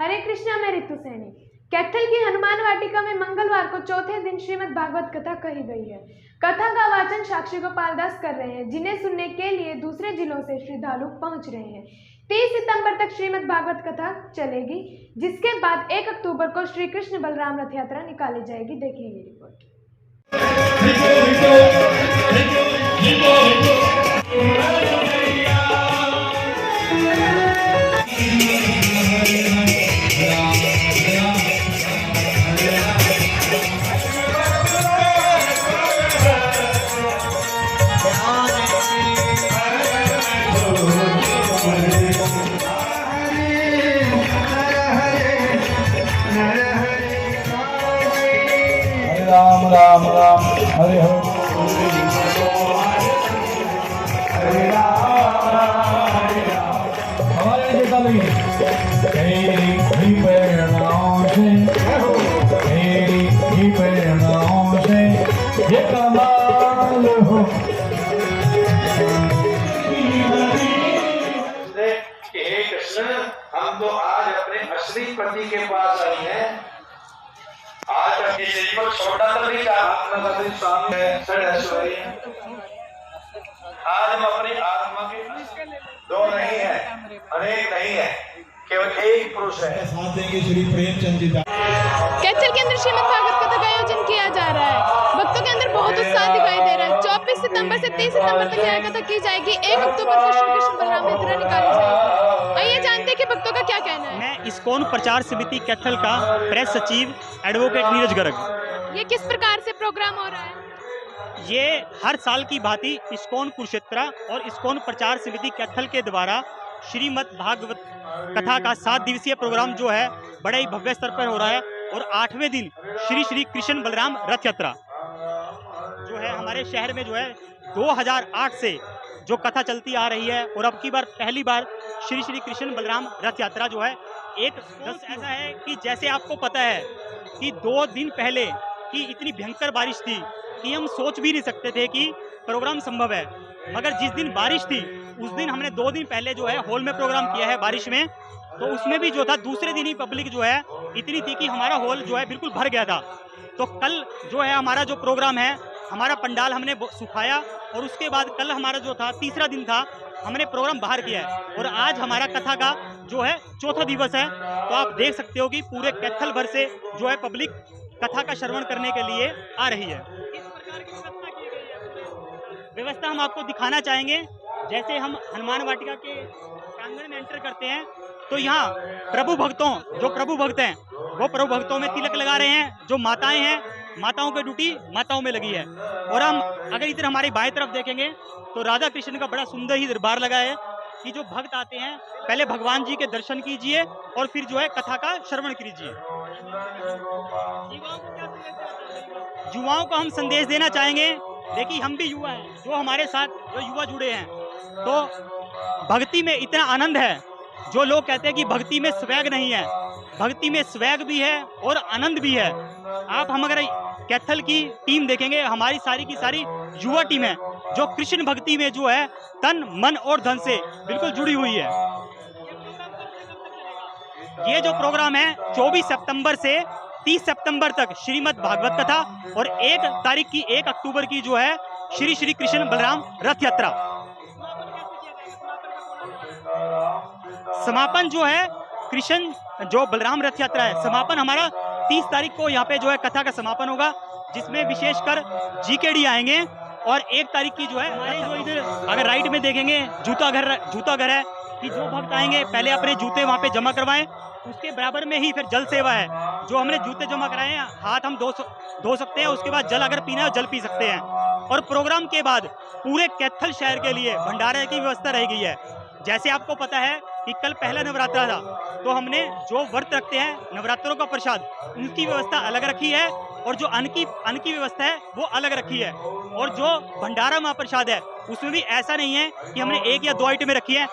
हरे कृष्णा, मैं ऋतु सैनी। कैथल की हनुमान वाटिका में मंगलवार को चौथे दिन श्रीमद् भागवत कथा कही गई है। कथा का वाचन साक्षी गोपाल दास कर रहे हैं, जिन्हें सुनने के लिए दूसरे जिलों से श्रद्धालु पहुंच रहे हैं। 30 सितंबर तक श्रीमद् भागवत कथा चलेगी, जिसके बाद 1 अक्टूबर को श्री कृष्ण बलराम रथ यात्रा निकाली जाएगी। देखिए ये रिपोर्ट। राम राम राम हरे हरे हमारे जैसा नहीं से ये कमाल हो। हे कृष्ण, हम तो आज अपने असली पति के पास आई हैं। आज अपनी जीवन छोटा तो नहीं कहा स्वामी है। आज हम अपनी आत्मा के दो नहीं है, अनेक नहीं है, केवल एक पुरुष है। साथ देंगे श्री प्रेमचंद जी। कैथल के अंदर श्रीमद् भागवत कथा का आयोजन किया जा रहा है। भक्तों के अंदर बहुत उत्साह दिखाई दे रहा है। 24 सितंबर से 30 सितंबर तक यह कथा की जाएगी। 1 अक्टूबर को श्री कृष्ण बलराम यात्रा निकाली जाएगी। आइए जानते हैं कि भक्तों का क्या कहना है। मैं इस्कॉन प्रचार समिति कैथल का प्रेस सचिव एडवोकेट नीरज गर्ग। ये किस प्रकार से प्रोग्राम हो रहा है? ये हर साल की भांति इस्कॉन कुरुक्षेत्र और इस्कॉन प्रचार समिति कैथल के द्वारा श्रीमद् भागवत कथा का 7 दिवसीय प्रोग्राम जो है बड़े ही भव्य स्तर पर हो रहा है। और 8वें दिन श्री श्री कृष्ण बलराम रथ यात्रा जो है हमारे शहर में जो है 2008 से जो कथा चलती आ रही है, और अब की बार पहली बार श्री श्री कृष्ण बलराम रथ यात्रा जो है एक ऐसा है कि जैसे आपको पता है कि 2 दिन पहले की इतनी भयंकर बारिश थी कि हम सोच भी नहीं सकते थे कि प्रोग्राम संभव है। मगर जिस दिन बारिश थी उस दिन हमने 2 दिन पहले जो है हॉल में प्रोग्राम किया है बारिश में, तो उसमें भी जो था दूसरे दिन ही पब्लिक जो है इतनी थी कि हमारा हॉल जो है बिल्कुल भर गया था। तो कल जो है हमारा जो प्रोग्राम है, हमारा पंडाल हमने सुखाया, और उसके बाद कल हमारा जो था तीसरा दिन था, हमने प्रोग्राम बाहर किया है। और आज हमारा कथा का जो है चौथा दिवस है। तो आप देख सकते हो कि पूरे कैथल भर से जो है पब्लिक कथा का श्रवण करने के लिए आ रही है। इस प्रकार की व्यवस्था की गई है। व्यवस्था हम आपको दिखाना चाहेंगे। जैसे हम हनुमान वाटिका के प्रांगण में एंटर करते हैं तो यहाँ प्रभु भक्त हैं वो प्रभु भक्तों में तिलक लगा रहे हैं। जो माताएं हैं, माताओं की ड्यूटी माताओं में लगी है। और हम अगर इधर हमारी बाएं तरफ देखेंगे तो राधा कृष्ण का बड़ा सुंदर ही दरबार लगा है कि जो भक्त आते हैं पहले भगवान जी के दर्शन कीजिए और फिर जो है कथा का श्रवण कीजिए। युवाओं को हम संदेश देना चाहेंगे। देखिए हम भी युवा हैं, जो हमारे साथ जो युवा जुड़े हैं, तो भक्ति में इतना आनंद है। जो लोग कहते हैं कि भक्ति में स्वैग नहीं है, भक्ति में स्वैग भी है और आनंद भी है। आप हम अगर कैथल की टीम देखेंगे, हमारी सारी की सारी युवा टीम है जो कृष्ण भक्ति में जो है तन मन और धन से बिल्कुल जुड़ी हुई है। ये जो प्रोग्राम है 24 सितंबर से 30 सितंबर तक श्रीमद् भागवत कथा, और 1 तारीख की 1 अक्टूबर की जो है श्री श्री कृष्ण बलराम रथ यात्रा। समापन जो है कृष्ण जो बलराम रथ यात्रा है, समापन हमारा 30 तारीख को यहाँ पे जो है कथा का समापन होगा, जिसमें विशेषकर जीकेडी आएंगे। और 1 तारीख की जो है हमारे जो इधर अगर राइट में देखेंगे जूता घर है कि जो भक्त आएंगे पहले अपने जूते वहाँ पे जमा करवाएं। उसके बराबर में ही फिर जल सेवा है, जो हमने जूते जमा कराए हैं, हाथ हम धो सकते हैं। उसके बाद जल अगर पीना है जल पी सकते हैं। और प्रोग्राम के बाद पूरे कैथल शहर के लिए भंडारे की व्यवस्था रह गई है। जैसे आपको पता है कि कल पहला नवरात्रा था, तो हमने जो व्रत रखते हैं नवरात्रों का प्रसाद, उनकी व्यवस्था अलग रखी है, और जो अन्न की व्यवस्था है वो अलग रखी है। और जो भंडारा महाप्रसाद है उसमें भी ऐसा नहीं है कि हमने 1 या 2 आइटमें रखी है।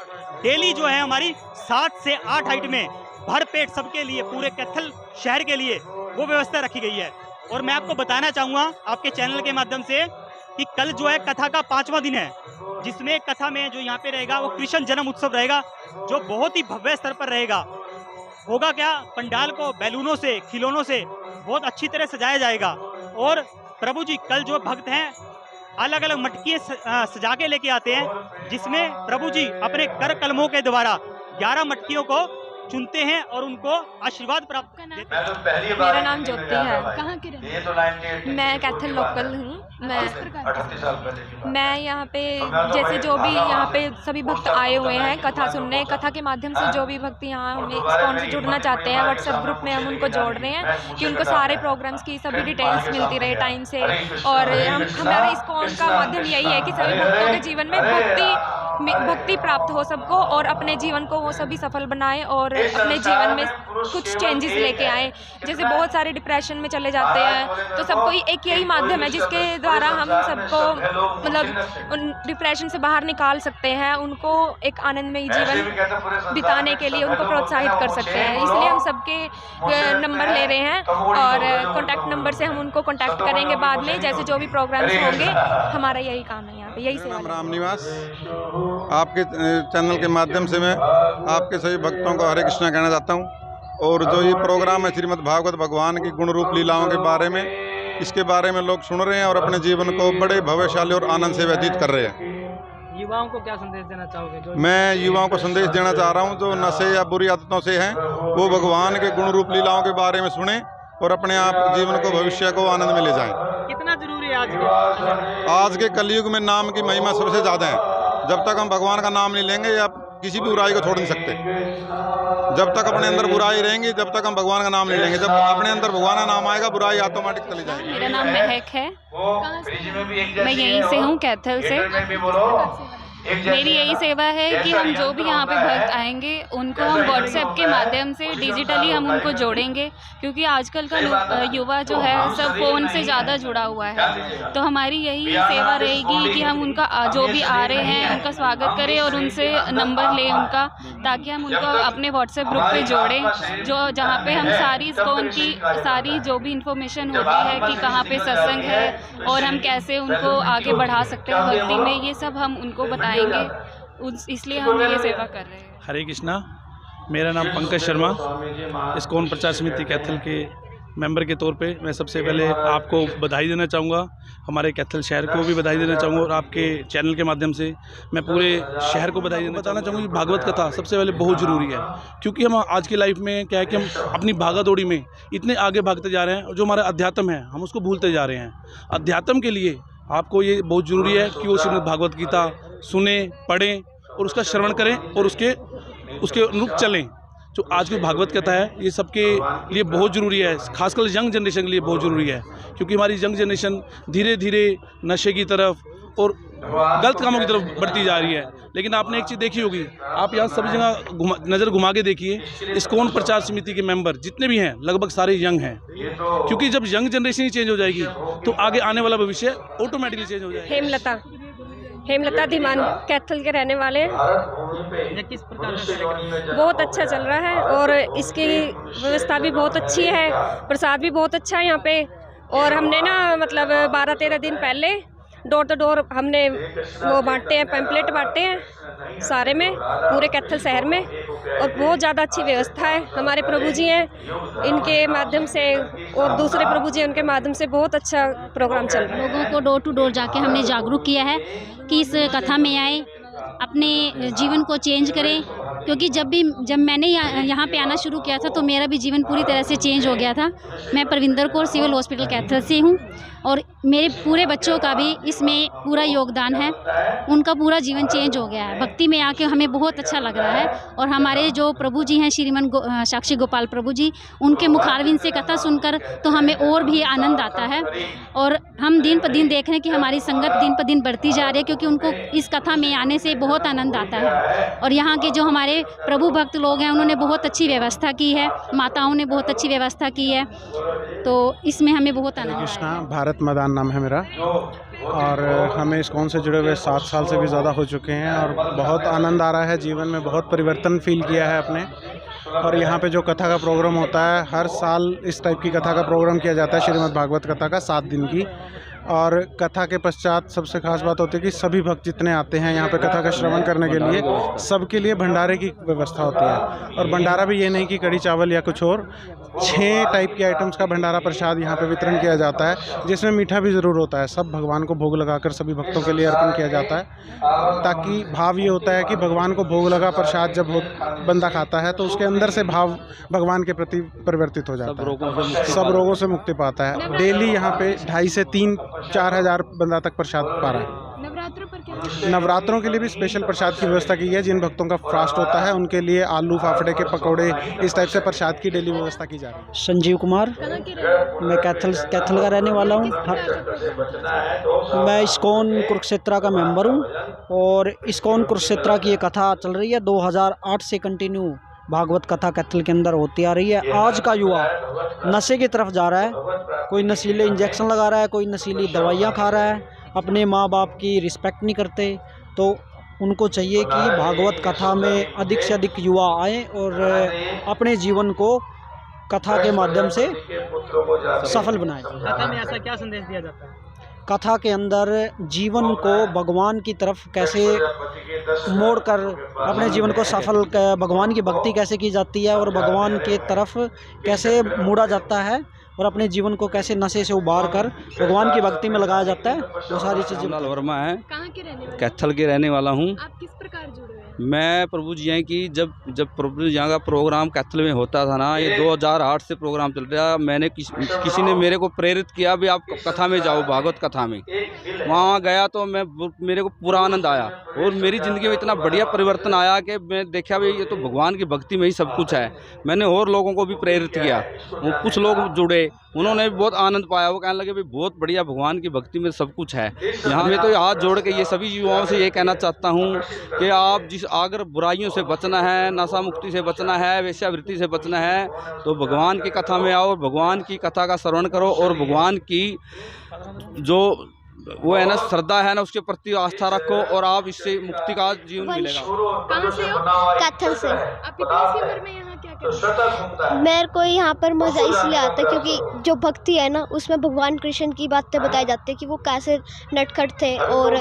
डेली जो है हमारी 7 से 8 आइटमें भर पेट सबके लिए, पूरे कैथल शहर के लिए वो व्यवस्था रखी गई है। और मैं आपको बताना चाहूँगा आपके चैनल के माध्यम से कि कल जो है कथा का 5वां दिन है, जिसमें कथा में जो यहाँ पे रहेगा वो कृष्ण जन्म उत्सव रहेगा, जो बहुत ही भव्य स्तर पर रहेगा। होगा क्या, पंडाल को बैलूनों से, खिलौनों से बहुत अच्छी तरह सजाया जाएगा। और प्रभु जी कल जो भक्त हैं अलग अलग मटकियाँ सजा के लेके आते हैं, जिसमें प्रभु जी अपने कर कलमों के द्वारा 11 मटकियों को चुनते हैं और उनको आशीर्वाद प्राप्त करते हैं। मेरा नाम ज्योति है। कहाँ के रहने? मैं कैथल लोकल हूँ। मैं यहाँ पे जैसे जो भी यहाँ पे सभी भक्त आए हुए हैं कथा सुनने, कथा के माध्यम से जो भी भक्त यहाँ हमें इस्कॉन से जुड़ना चाहते हैं, व्हाट्सएप ग्रुप में हम उनको जोड़ रहे हैं कि उनको सारे प्रोग्राम्स की सभी डिटेल्स मिलती रहे टाइम से। और हमारा इस्कॉन का माध्यम यही है कि सभी भक्तों के जीवन में भक्ति प्राप्त हो सबको, और अपने जीवन को वो सभी सफल बनाएं और अपने जीवन में कुछ चेंजेस लेके आए। जैसे बहुत सारे डिप्रेशन में चले जाते हैं, तो सबको एक यही माध्यम है जिसके द्वारा हम सबको मतलब उन डिप्रेशन से बाहर निकाल सकते हैं, उनको एक आनंदमयी जीवन बिताने के लिए उनको प्रोत्साहित कर सकते हैं। इसलिए हम सबके नंबर ले रहे हैं और कॉन्टैक्ट नंबर से हम उनको कॉन्टैक्ट करेंगे बाद में, जैसे जो भी प्रोग्राम्स होंगे। हमारा यही काम है यहाँ पे, यही सेवा। रामनिवास, आपके चैनल के माध्यम से मैं आपके सभी भक्तों को हरे कृष्णा कहना चाहता हूँ। और जो ये प्रोग्राम है श्रीमद् भागवत भगवान की गुण रूप लीलाओं के बारे में, इसके बारे में लोग सुन रहे हैं और अपने जीवन को बड़े भव्यशाली और आनंद से व्यतीत कर रहे हैं। युवाओं को क्या संदेश देना चाहोगे? मैं युवाओं को संदेश देना चाह रहा हूँ जो नशे या बुरी आदतों से हैं, वो भगवान के गुण रूप लीलाओं के बारे में सुने और अपने आप जीवन को, भविष्य को आनंद में ले जाएं। कितना जरूरी है आज के कलयुग में नाम की महिमा सबसे ज़्यादा है। जब तक हम भगवान का नाम नहीं लेंगे या किसी भी बुराई को छोड़ नहीं सकते। जब तक अपने अंदर बुराई रहेंगी, जब तक हम भगवान का नाम नहीं लेंगे। जब अपने अंदर भगवान का नाम आएगा, बुराई ऑटोमेटिक चली जाएगी। मेरा नाम महक है, मैं यहीं से हूँ, कैथल से। मेरी यही सेवा है कि हम जो भी यहाँ पे भक्त आएंगे उनको हम व्हाट्सएप के माध्यम से डिजिटली हम उनको जोड़ेंगे, क्योंकि आजकल का युवा जो है सब फ़ोन से ज़्यादा जुड़ा हुआ है। तो हमारी यही सेवा रहेगी कि हम उनका जो भी आ रहे हैं उनका स्वागत करें और उनसे नंबर लें उनका, ताकि हम उनको अपने व्हाट्सएप ग्रुप पे जोड़ें, जो जहाँ पे हम सारी इस्कॉन की सारी जो भी इंफॉर्मेशन होती है कि कहाँ पे सत्संग है और हम कैसे उनको आगे बढ़ा सकते हैं भक्ति में, ये सब हम उनको बताएंगे। इसलिए हम ये सेवा कर रहे हैं। हरे कृष्णा, मेरा नाम पंकज शर्मा, इस्कॉन प्रचार समिति कैथल के मेंबर के तौर पे मैं सबसे पहले आपको बधाई देना चाहूँगा, हमारे कैथल शहर को भी बधाई देना चाहूँगा और आपके चैनल के माध्यम से मैं पूरे शहर को बधाई बताना चाहूँगा कि भागवत कथा सबसे पहले बहुत ज़रूरी है। क्योंकि हम आज की लाइफ में क्या है कि हम अपनी भागा दौड़ी में इतने आगे भागते जा रहे हैं और जो हमारा अध्यात्म है हम उसको भूलते जा रहे हैं। अध्यात्म के लिए आपको ये बहुत ज़रूरी है कि वो श्रीमद् भागवत गीता सुने, पढ़ें और उसका श्रवण करें और उसके अनुरूप चलें। जो आज की भागवत कथा है ये सबके लिए बहुत ज़रूरी है, खासकर यंग जनरेशन के लिए बहुत ज़रूरी है, क्योंकि हमारी यंग जनरेशन धीरे धीरे नशे की तरफ और गलत कामों की तरफ बढ़ती जा रही है। लेकिन आपने एक चीज़ देखी होगी, आप यहाँ सभी जगह नज़र घुमा के देखिए, इस्कॉन प्रचार समिति के मेंबर जितने भी हैं लगभग सारे यंग हैं, क्योंकि जब यंग जनरेशन ही चेंज हो जाएगी तो आगे आने वाला भविष्य ऑटोमेटिकली चेंज हो जाएगा। हेमलता धीमान, कैथल के रहने वाले। किस प्रकार का बहुत अच्छा चल रहा है और इसकी व्यवस्था भी बहुत अच्छी है, प्रसाद भी बहुत अच्छा है यहाँ पे। और हमने ना मतलब 12-13 दिन पहले डोर टू डोर हमने वो बांटते हैं, पैम्पलेट बांटते हैं सारे में, पूरे कैथल शहर में, और बहुत ज़्यादा अच्छी व्यवस्था है। हमारे प्रभु जी हैं, इनके माध्यम से और दूसरे प्रभु जी उनके माध्यम से बहुत अच्छा प्रोग्राम चल रहा है। लोगों को डोर टू डोर जाके हमने जागरूक किया है कि इस कथा में आए, अपने जीवन को चेंज करें, क्योंकि जब मैंने यहाँ पे आना शुरू किया था तो मेरा भी जीवन पूरी तरह से चेंज हो गया था। मैं परविंदर कौर सिविल हॉस्पिटल कैथल से हूँ और मेरे पूरे बच्चों का भी इसमें पूरा योगदान है, उनका पूरा जीवन चेंज हो गया है। भक्ति में आके हमें बहुत अच्छा लग रहा है। और हमारे जो प्रभु जी हैं श्रीमन साक्षी गोपाल प्रभु जी, उनके मुखारविंद से कथा सुनकर तो हमें और भी आनंद आता है। और हम दिन पर दिन देख रहे हैं कि हमारी संगत दिन पर दिन बढ़ती जा रही है, क्योंकि उनको इस कथा में आने से बहुत आनंद आता है। और यहाँ के जो हमारे प्रभु भक्त लोग हैं उन्होंने बहुत अच्छी व्यवस्था की है, माताओं ने बहुत अच्छी व्यवस्था की है, तो इसमें हमें बहुत आनंद आता है। कृष्णा, भारत मदान नाम है मेरा, और हमें इस्कॉन से जुड़े हुए 7 साल से भी ज़्यादा हो चुके हैं और बहुत आनंद आ रहा है, जीवन में बहुत परिवर्तन फील किया है अपने। और यहाँ पे जो कथा का प्रोग्राम होता है, हर साल इस टाइप की कथा का प्रोग्राम किया जाता है, श्रीमद् भागवत कथा का 7 दिन की, और कथा के पश्चात सबसे खास बात होती है कि सभी भक्त जितने आते हैं यहाँ पे कथा का श्रवण करने के लिए, सबके लिए भंडारे की व्यवस्था होती है। और भंडारा भी ये नहीं कि कढ़ी चावल या कुछ और, 6 टाइप के आइटम्स का भंडारा प्रसाद यहाँ पे वितरण किया जाता है, जिसमें मीठा भी ज़रूर होता है। सब भगवान को भोग लगाकर सभी भक्तों के लिए अर्पण किया जाता है, ताकि भाव ये होता है कि भगवान को भोग लगा प्रसाद जब बंदा खाता है तो उसके अंदर से भाव भगवान के प्रति परिवर्तित हो जाता है, सब रोगों से मुक्ति पाता है। डेली यहाँ पे 2,500 से 3-4 हज़ार बंदा तक प्रसाद पा रहा है। नवरात्रों पर क्या? नवरात्रों के लिए भी स्पेशल प्रसाद की व्यवस्था की है। जिन भक्तों का फास्ट होता है उनके लिए आलू फाफड़े के पकौड़े, इस टाइप से प्रसाद की डेली व्यवस्था की जा रही है। संजीव कुमार, मैं कैथल का रहने वाला हूँ। मैं इस्कॉन कुरुक्षेत्र का मेंबर हूँ और इस्कॉन कुरुक्षेत्र की ये कथा चल रही है 2008 से कंटिन्यू। भागवत कथा कैथल के अंदर होती आ रही है। आज का युवा नशे की तरफ जा रहा है, कोई नशीले इंजेक्शन लगा रहा है, कोई नशीली दवाइयाँ खा रहा है, अपने माँ बाप की रिस्पेक्ट नहीं करते। तो उनको चाहिए कि भागवत कथा में अधिक से अधिक युवा आएँ और अपने जीवन को कथा के माध्यम से सफल बनाएं। कथा में ऐसा क्या संदेश दिया जाता है? कथा के अंदर जीवन को भगवान की तरफ कैसे मोड़कर अपने जीवन को सफल, भगवान की भक्ति कैसे की जाती है और भगवान के तरफ कैसे मोड़ा जाता है और अपने जीवन को कैसे नशे से उबार कर भगवान की भक्ति में लगाया जाता है, वो सारी चीज़ें। लाल वर्मा है, कहाँ के रहने वाले? कैथल के रहने वाला हूँ। आप किस प्रकार जुड़े हैं? मैं प्रभु जी हैं कि जब प्रभु जी यहाँ का प्रोग्राम कैथल में होता था ना, ये 2008 से प्रोग्राम चल रहा है। मैंने किसी ने मेरे को प्रेरित किया भी आप कथा में जाओ, भागवत कथा में। वहाँ गया तो मेरे को पूरा आनंद आया और मेरी ज़िंदगी में इतना बढ़िया परिवर्तन आया कि मैं देखा भाई ये तो भगवान की भक्ति में ही सब कुछ है। मैंने और लोगों को भी प्रेरित किया, कुछ लोग जुड़े, उन्होंने भी बहुत आनंद पाया। वो कहने लगे भाई बहुत बढ़िया, भगवान की भक्ति में सब कुछ है। यहाँ मैं तो हाथ जोड़ के ये सभी युवाओं से ये कहना चाहता हूँ कि आप अगर बुराइयों से बचना है, नशा मुक्ति से बचना है, वेश्यावृत्ति से बचना है, तो भगवान की कथा में आओ, भगवान की कथा का श्रवण करो और भगवान की जो वो है ना श्रद्धा है ना, उसके प्रति आस्था रखो और आप इससे मुक्ति का जीवन मिलेगा। कहाँ से हो? कैथल से। आप इतनी सी उम्र में यहाँ क्या कर रहे हैं? मेरे को यहाँ पर मज़ा इसलिए आता है क्योंकि जो भक्ति है ना उसमें भगवान कृष्ण की बातें बताई जाती है कि वो कैसे नटखट थे, और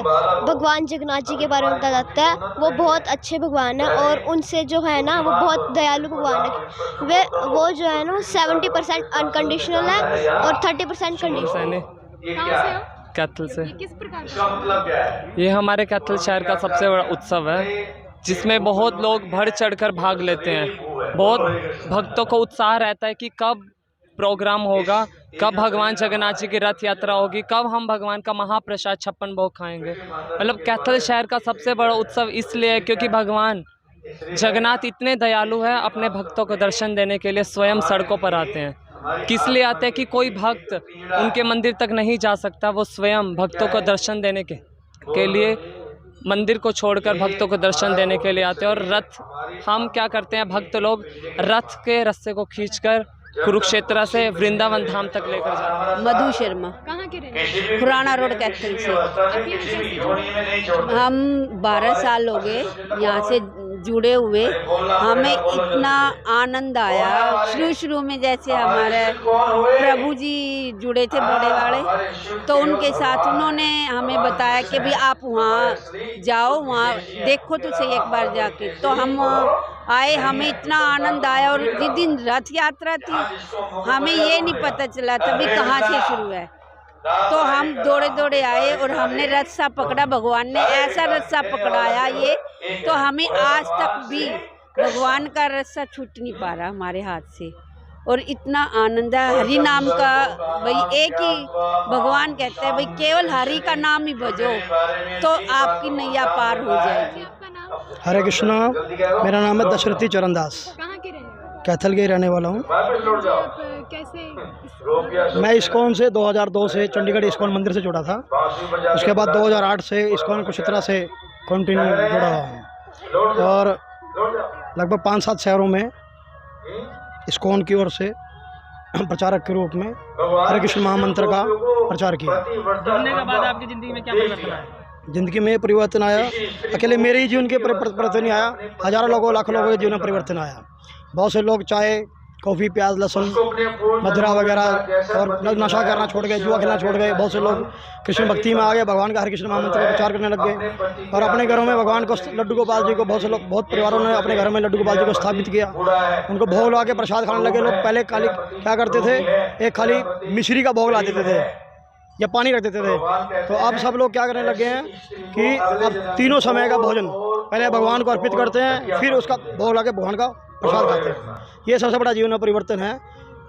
भगवान जगन्नाथ जी के बारे में बताया जाता है। वो बहुत अच्छे भगवान है और उनसे जो है ना वो बहुत दयालु भगवान है। वो जो है ना 70% अनकंडीशनल है और 30% कंडीशनल। कहाँ से हो? कैथल से। ये किस प्रकार का? ये हमारे कैथल शहर का सबसे बड़ा उत्सव है जिसमें बहुत लोग बढ़ चढ़कर भाग लेते हैं। बहुत भक्तों को उत्साह रहता है कि कब प्रोग्राम होगा, कब भगवान जगन्नाथ जी की रथ यात्रा होगी, कब हम भगवान का महाप्रसाद 56 भोग खाएंगे। मतलब कैथल शहर का सबसे बड़ा उत्सव इसलिए है क्योंकि भगवान जगन्नाथ इतने दयालु है, अपने भक्तों को दर्शन देने के लिए स्वयं सड़कों पर आते हैं। किस लिए आते हैं कि कोई भक्त उनके मंदिर तक नहीं जा सकता, वो स्वयं भक्तों को दर्शन देने के लिए मंदिर को छोड़कर भक्तों को दर्शन देने के लिए आते हैं। और रथ हम क्या करते हैं, भक्त लोग रथ के रस्ते को खींचकर कुरुक्षेत्र से वृंदावन धाम तक लेकर जाते हैं। मधु शर्मा, कहाँ के रहने? पुराना रोड कैथल से। हम 12 साल हो गए यहाँ से जुड़े हुए। हमें इतना आनंद आया शुरू में, जैसे हमारे प्रभु जी जुड़े थे बड़े वाले, तो उनके साथ उन्होंने हमें बताया कि भी आप वहाँ जाओ, वहाँ देखो तो सही एक बार जाके। तो हम आए, हमें इतना आनंद आया। और जिस दिन रथ यात्रा थी हमें ये नहीं पता चला था भी कहाँ से शुरू है, तो हम दौड़े दौड़े आए और हमने रस्सा पकड़ा। भगवान ने ऐसा रस्सा पकड़ाया ये, तो हमें आज तक भी भगवान का रस्सा छूट नहीं पा रहा हमारे हाथ से। और इतना आनंद है हरि नाम का। भाई एक ही भगवान कहते हैं भाई केवल हरि का नाम ही भजो तो आपकी नैया पार हो जाएगी। हरे कृष्णा, मेरा नाम है दशरथी चरणदास, कहाँ के रहने वाले? कैथल के रहने वाला हूँ। कैसे? मैं इस्कॉन से 2002 से चंडीगढ़ इस्कॉन मंदिर से जुड़ा था। उसके बाद 2008 से इस्कॉन कुरुक्षेत्र से कंटिन्यू जुड़ा हुआ हूँ और लगभग 5-7 शहरों में इस्कॉन की ओर से प्रचारक के रूप में हरे कृष्ण महामंत्र का प्रचार किया। जुड़ने के बाद आपकी ज़िंदगी में क्या परिवर्तन आया? ज़िंदगी में परिवर्तन आया, अकेले मेरे ही जीवन के परिवर्तन नहीं आया, हज़ारों लोगों लाखों लोगों के जीवन में परिवर्तन आया। बहुत से लोग चाय कॉफ़ी प्याज लहसुन मदिरा वगैरह और नशा करना छोड़ गए, जुआ खेलना छोड़ गए। बहुत से लोग कृष्ण भक्ति में आ गए, भगवान का हरे कृष्ण महामंत्र का प्रचार करने लग गए और अपने घरों में भगवान को, लड्डू गोपाल जी को, बहुत से लोग, बहुत परिवारों ने अपने घरों में लड्डू गोपाल जी को स्थापित किया। उनको भोग लगा के प्रसाद खाने लगे लोग। पहले खाली क्या करते थे, एक खाली मिश्री का भोग ला देते थे या पानी रख देते थे। तो अब सब लोग क्या करने लगे हैं कि अब तीनों समय का भोजन पहले भगवान को अर्पित करते हैं, फिर उसका भोग ला के भगवान का प्रसाद खाते हैं। ये सबसे बड़ा जीवन में परिवर्तन है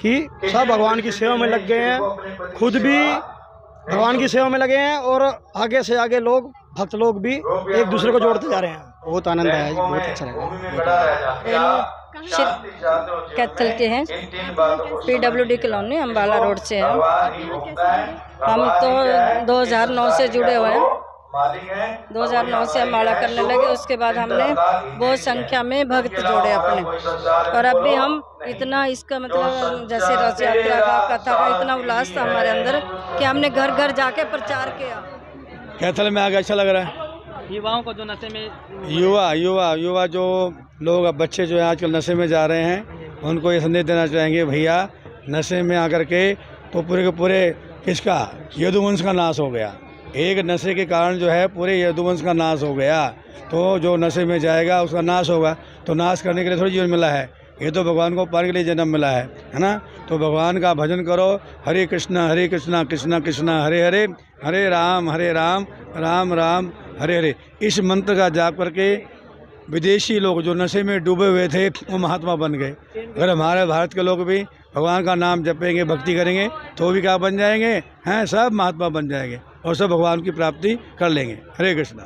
कि सब भगवान की सेवा में लग गए हैं, खुद भी भगवान की सेवा में लगे हैं और आगे से आगे लोग, भक्त लोग भी एक दूसरे को जोड़ते जा रहे हैं। बहुत आनंद आया, बहुत अच्छा लगा। कैथल के हैं, PWD कॉलोनी अम्बाला रोड से हैं। हम तो 2009 से जुड़े हुए हैं। 2009 से हम माला करने लगे। उसके बाद हमने बहुत संख्या में भक्त जोड़े अपने, और अब भी हम इतना इसका मतलब जैसे रथ यात्रा का, कथा का इतना उल्लास था हमारे अंदर कि हमने घर घर जाके प्रचार किया। कैथल में आगे अच्छा लग रहा है। युवाओं को जो नशे में युवा जो लोग, अब बच्चे जो है आजकल नशे में जा रहे हैं, उनको ये संदेश देना चाहेंगे, भैया नशे में आकर के तो पूरे के पूरे किसका, यदुवंश का नाश हो गया। एक नशे के कारण जो है पूरे यदुवंश का नाश हो गया। तो जो नशे में जाएगा उसका नाश होगा। तो नाश करने के लिए थोड़ी जीवन मिला है, ये तो भगवान को पाने के लिए जन्म मिला है ना। तो भगवान का भजन करो, हरे कृष्णा कृष्णा कृष्णा हरे हरे, हरे राम राम राम हरे हरे। इस मंत्र का जाप करके विदेशी लोग जो नशे में डूबे हुए थे वो महात्मा बन गए। अगर हमारे भारत के लोग भी भगवान का नाम जपेंगे, भक्ति करेंगे, तो भी क्या बन जाएंगे, हैं, सब महात्मा बन जाएंगे और सब भगवान की प्राप्ति कर लेंगे। हरे कृष्णा।